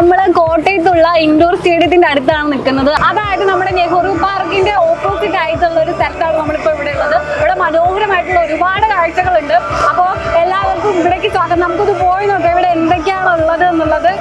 നമ്മള് കോട്ടയത്തുള്ള ഇൻഡോർ സ്റ്റേഡിയത്തിന്റെ അടുത്താണ് നിൽക്കുന്നത്. അതായത് നമ്മുടെ നെഹ്റു പാർക്കിന്റെ ഓപ്പോസിറ്റ് ആയിട്ടുള്ള ഒരു സ്ഥലത്താണ് നമ്മളിപ്പോ ഇവിടെ ഉള്ളത്. ഇവിടെ മനോഹരമായിട്ടുള്ള ഒരുപാട് കാഴ്ചകളുണ്ട്. അപ്പോൾ എല്ലാവർക്കും ഇവിടേക്ക് സ്വാഗതം. നമുക്കൊന്ന് പോയി നോക്കാം ഇവിടെ എന്തൊക്കെയാണ് ഉള്ളത് എന്നുള്ളത്.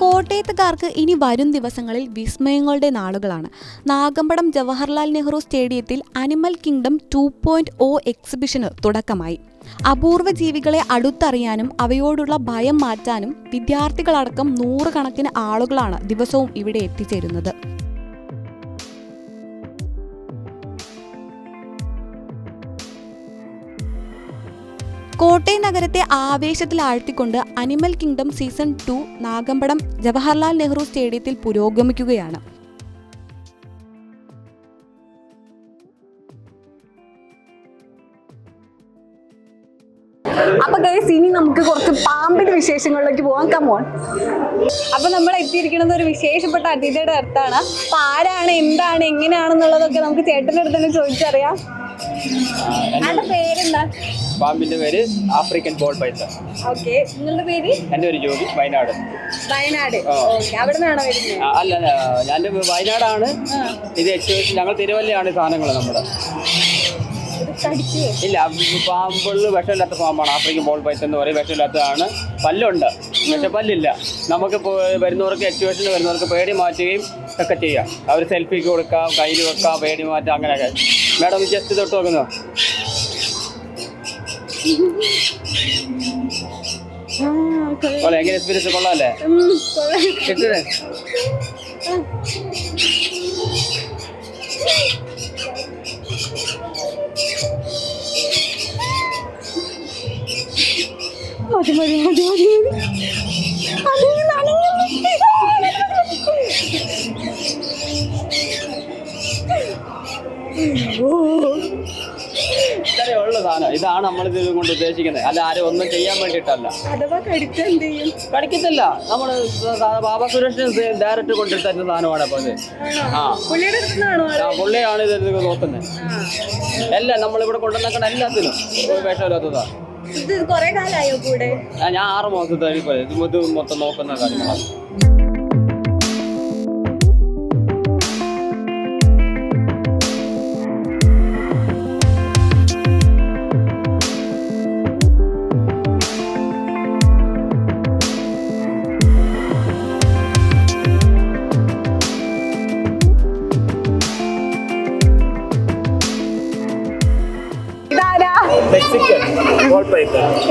കോട്ടയത്തുകാർക്ക് ഇനി വരും ദിവസങ്ങളിൽ വിസ്മയങ്ങളുടെ നാളുകളാണ്. നാഗമ്പടം ജവഹർലാൽ നെഹ്റു സ്റ്റേഡിയത്തിൽ അനിമൽ കിങ്ഡം 2.0 എക്സിബിഷന് തുടക്കമായി. അപൂർവ ജീവികളെ അടുത്തറിയാനും അവയോടുള്ള ഭയം മാറ്റാനും വിദ്യാർത്ഥികളടക്കം 100 കണക്കിന് ആളുകളാണ് ദിവസവും ഇവിടെ എത്തിച്ചേരുന്നത്. കോട്ടയം നഗരത്തെ ആവേശത്തിലാഴ്ത്തിക്കൊണ്ട് Animal Kingdom season 2 Nagampadam Jawaharlal Nehru സ്റ്റേഡിയത്തിൽ പുരോഗമിക്കുകയാണ്. അപ്പൊ ഗൈസ്, ഇനി നമുക്ക് കുറച്ച് പാമ്പിന്റെ വിശേഷങ്ങളിലേക്ക് പോകാം. കമോൺ. അപ്പൊ നമ്മൾ എത്തിയിരിക്കുന്നത് ഒരു വിശേഷപ്പെട്ട അതിഥിയുടെ അടുത്താണ്. അപ്പൊ ആരാണ്, എന്താണ്, എങ്ങനെയാണെന്നുള്ളതൊക്കെ നമുക്ക് ചേട്ടൻ്റെ അടുത്ത് തന്നെ ചോദിച്ചറിയാം. അതിന്റെ പേരെന്താ? പാമ്പിന്റെ പേര് ആഫ്രിക്കൻ ബോൾ പൈത്തൺ. ഓക്കെ. നിങ്ങളുടെ പേര്? എൻ്റെ ഒരു ജോബി വയനാട്. വയനാട്. അവിടെ നിന്നാണോ വരുന്നത്? അല്ല, ഞാൻ വയനാടാണ്. ഇത് ഞങ്ങൾ തിരുവല്ലയാണ് സാധനങ്ങൾ നമ്മുടെ. ഇല്ല, പാമ്പുകളിൽ വിഷമില്ലാത്ത പാമ്പാണ് ആഫ്രിക്കൻ ബോൾ പൈത്തൺ എന്ന് പറയും. വിഷമില്ലാത്തതാണ്. പല്ലുണ്ട്, പക്ഷെ പല്ലില്ല. നമുക്ക് വരുന്നവർക്ക് എക്സിബിഷന് വരുന്നവർക്ക് പേടി മാറ്റുകയും ഒക്കെ ചെയ്യാം. അവർ സെൽഫിക്ക് കൊടുക്കാം, കയ്യിൽ വെക്കാം, പേടി മാറ്റാം, അങ്ങനെയൊക്കെ. മാഡം ജസ്റ്റ് തൊട്ട് നോക്കുന്നോ? എങ്ങനെ എക്സ്പീരിയൻസ് കൊള്ളാല്ലേ? കിട്ടേ മതി മതി മതി മതി. ഉള്ള സാധനം ഇതാണ് നമ്മളിത് കൊണ്ട് ഉദ്ദേശിക്കുന്നത്. അല്ല, ആരും ഒന്നും ചെയ്യാൻ വേണ്ടിയിട്ടല്ല. കടിക്കത്തില്ല. നമ്മള് ബാബാ സുരേഷിന് ഡയറക്റ്റ് കൊണ്ടിരുന്ന സാധനമാണ്. അപ്പൊ ഇത് പുള്ളിയാണ് ഇത് നോക്കുന്നത്. എല്ലാം നമ്മളിവിടെ കൊണ്ടുവന്നേക്കണ എല്ലാത്തിനും വിഷമില്ലാത്തതാണ്. ഞാൻ 6 മാസത്തെ ഇത് മൊത്തം നോക്കുന്ന കാര്യങ്ങളാണ്.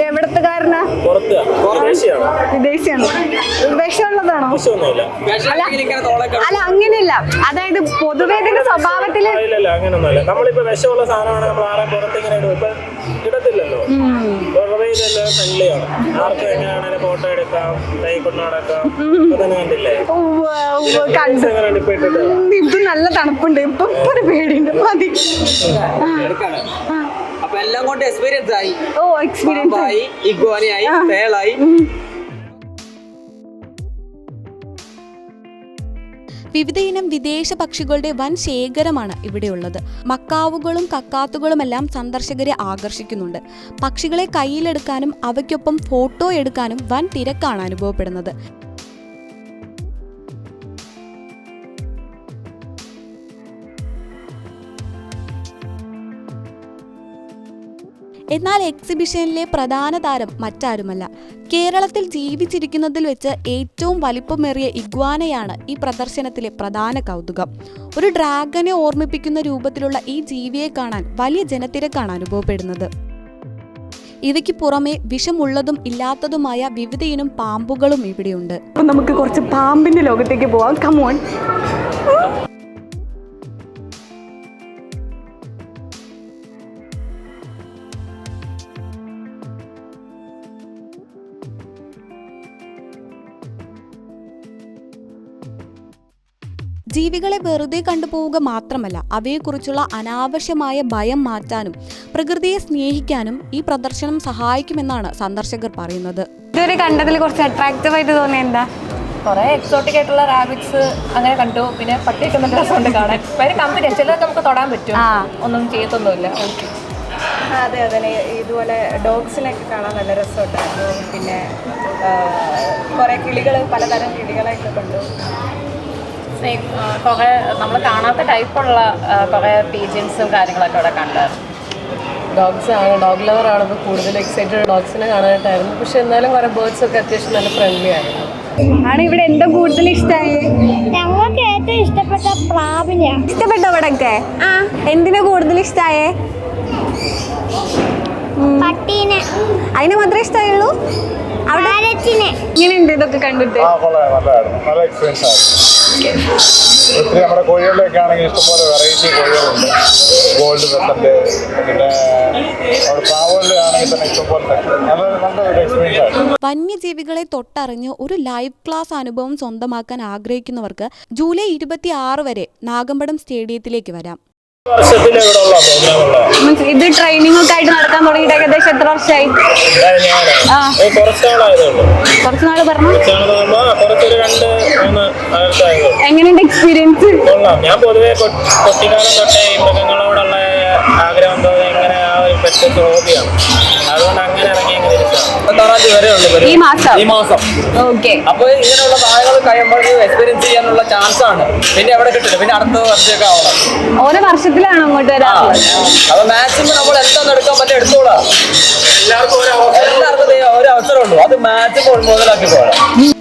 എവിടത്തുകാരനാ? വിദേശിയാണ്. വിഷമുള്ളതാണോ? അല്ല, അങ്ങനെയല്ല. അതായത് പൊതുവെ ഇതിന്റെ സ്വഭാവത്തില് അങ്ങനൊന്നുമല്ല. നമ്മളിപ്പോ വിഷമുള്ള സാധനമാണ് നമ്മൾ ആരും പുറത്തിങ്ങനെ ഇപ്പൊ ഇടത്തില്ലല്ലോ. ഫ്രണ്ട്ലിയാണ്. ആർക്കും എങ്ങനെയാണെങ്കിലും ഫോട്ടോ എടുക്കാം, കൈ കൊണ്ട് നടക്കാം. കണ്ടില്ലേ? ഇത് നല്ല തണുപ്പുണ്ട്. ഇപ്പൊ ഒരു പേടിയുണ്ട്. മതി. അപ്പൊ എല്ലാം കൊണ്ട് എക്സ്പീരിയൻസ് ആയി. എക്സ്പീരിയൻസ് ആയി, ഇഗ്വാനയായി, തേളായി. വിവിധയിനം വിദേശ പക്ഷികളുടെ വൻ ശേഖരമാണ് ഇവിടെയുള്ളത്. മക്കാവുകളും കക്കാത്തുകളുമെല്ലാം സന്ദർശകരെ ആകർഷിക്കുന്നുണ്ട്. പക്ഷികളെ കയ്യിലെടുക്കാനും അവയ്ക്കൊപ്പം ഫോട്ടോ എടുക്കാനും വൻ തിരക്കാണ് അനുഭവപ്പെടുന്നത്. എന്നാൽ എക്സിബിഷനിലെ പ്രധാന താരം മറ്റാരുമല്ല. കേരളത്തിൽ ജീവിച്ചിരിക്കുന്നതിൽ വെച്ച് ഏറ്റവും വലിപ്പമേറിയ ഇഗ്വാനയാണ് ഈ പ്രദർശനത്തിലെ പ്രധാന കൗതുകം. ഒരു ഡ്രാഗനെ ഓർമ്മിപ്പിക്കുന്ന രൂപത്തിലുള്ള ഈ ജീവിയെ കാണാൻ വലിയ ജനത്തിരക്കാണ് അനുഭവപ്പെടുന്നത്. ഇവയ്ക്ക് പുറമെ വിഷമുള്ളതും ഇല്ലാത്തതുമായ വിവിധയിനം പാമ്പുകളും ഇവിടെയുണ്ട്. നമുക്ക് കുറച്ച് പാമ്പിന്റെ ലോകത്തേക്ക് പോവാം. കമോൺ. ജീവികളെ വെറുതെ കണ്ടുപോവുക മാത്രമല്ല, അവയെക്കുറിച്ചുള്ള അനാവശ്യമായ ഭയം മാറ്റാനും പ്രകൃതിയെ സ്നേഹിക്കാനും ഈ പ്രദർശനം സഹായിക്കുമെന്നാണ് സന്ദർശകർ പറയുന്നത്. ഇതുവരെ കണ്ടതിൽ കുറച്ച് അട്രാക്റ്റീവ് ആയിട്ട് തോന്നിയ എന്താ? കുറേ എക്സോട്ടിക് ആയിട്ടുള്ള റാബിറ്റ്സ് അങ്ങനെ കണ്ടു. പിന്നെ പട്ടിയൊക്കെ നല്ല രസമുണ്ട് കാണാൻ. ഭയങ്കര കമ്പനി, ചിലതൊക്കെ നമുക്ക് തൊടാൻ പറ്റും, ഒന്നും ചെയ്യത്തൊന്നുമില്ല. അതെ അതെ, ഇതുപോലെ ഡോഗ്സിനൊക്കെ കാണാൻ നല്ല രസമുണ്ടായിരുന്നു. പിന്നെ കുറേ കിളികൾ, പലതരം കിളികളെയൊക്കെ കണ്ടു. കുറേ നമ്മൾ കാണാത്ത ടൈപ്പുള്ള കുറേ പീജിയൻസും കാര്യങ്ങളൊക്കെ അവിടെ കണ്ടായിരുന്നു. ഡോഗ്സ് ആണ്, ഡോഗ് ലവർ ആണ് ഇപ്പോൾ കൂടുതൽ എക്സൈറ്റഡ് ഡോഗ്സിനെ കാണാനായിട്ടായിരുന്നു. പക്ഷെ എന്നാലും കുറേ ബേർഡ്സ് ഒക്കെ അത്യാവശ്യം നല്ല ഫ്രണ്ട്ലി ആയിരുന്നു. ആണ് ഇവിടെ എന്താ കൂടുതൽ ഇഷ്ടമായി? ഞങ്ങൾക്ക് ഏറ്റവും ഇഷ്ടപ്പെട്ട പ്രാവിനെയാണ്. ഇഷ്ടപ്പെട്ട ഇവിടൊക്കെ എന്തിനാ കൂടുതൽ ഇഷ്ടമായേ? പട്ടീനെ, അതിനെ മാത്രമേ ഇഷ്ടമായുള്ളൂ? അവിടെ ഇങ്ങനെയുണ്ട് ഇതൊക്കെ കണ്ടിട്ട്? നല്ല എക്സ്പീരിയൻസ് ആയിരുന്നു. ഒത്തിരി നമ്മുടെ കോഴികളിലൊക്കെ ആണെങ്കിൽ ഇഷ്ടംപോലെ വെറൈറ്റി കോഴികളുണ്ട്. ഗോൾഡ് വെസന്റ്, പിന്നെ അവിടെ പ്രാവുകളിലാണെങ്കിൽ തന്നെ ഇഷ്ടംപോലെ നല്ലൊരു എക്സ്പീരിയൻസ് ആയിരുന്നു. വന്യജീവികളെ തൊട്ടറിഞ്ഞ് ഒരു ലൈവ് ക്ലാസ് അനുഭവം സ്വന്തമാക്കാൻ ആഗ്രഹിക്കുന്നവർക്ക് ജൂലൈ 26 വരെ നാഗമ്പടം സ്റ്റേഡിയത്തിലേക്ക് വരാം. ഇത് ട്രെയിനിങ് ഒക്കെ ആയിട്ട് നടക്കാൻ തുടങ്ങിയിട്ട് ഏകദേശം എത്ര വർഷമായി? കുറച്ച് നാള് പറഞ്ഞു. എങ്ങനെയുണ്ട് എക്സ്പീരിയൻസ്? ഞാൻ പൊതുവെ കുട്ടിക്കാലം തൊട്ടേ മൃഗങ്ങളോടുള്ള ആഗ്രഹം തോന്നി ഇങ്ങനെ ആ ഒരു പെറ്റ് ഹോബിയാണ്. അതുകൊണ്ട് അങ്ങനെ ഇറങ്ങി ഇങ്ങനെ ഈ മാസം ഓക്കെ. അപ്പൊ ഇങ്ങനെയുള്ള സാധനങ്ങൾ കഴിയുമ്പോൾ എക്സ്പീരിയൻസ് ചെയ്യാനുള്ള ചാൻസ് ആണ്. പിന്നെ എവിടെ കിട്ടില്ല, പിന്നെ അടുത്ത വർഷമൊക്കെ ആവണം. ഓരോ വർഷത്തിലാണ് അങ്ങോട്ട് വരാറുള്ളത്. അപ്പൊ മാക്സിമം നമ്മൾ എന്താന്ന് എടുക്കാൻ പറ്റും എടുത്തോളാം. എല്ലാവർക്കും ഒരു അവസരമുള്ളൂ, അത് മാക്സിമം മുതലാക്കി പോകാം.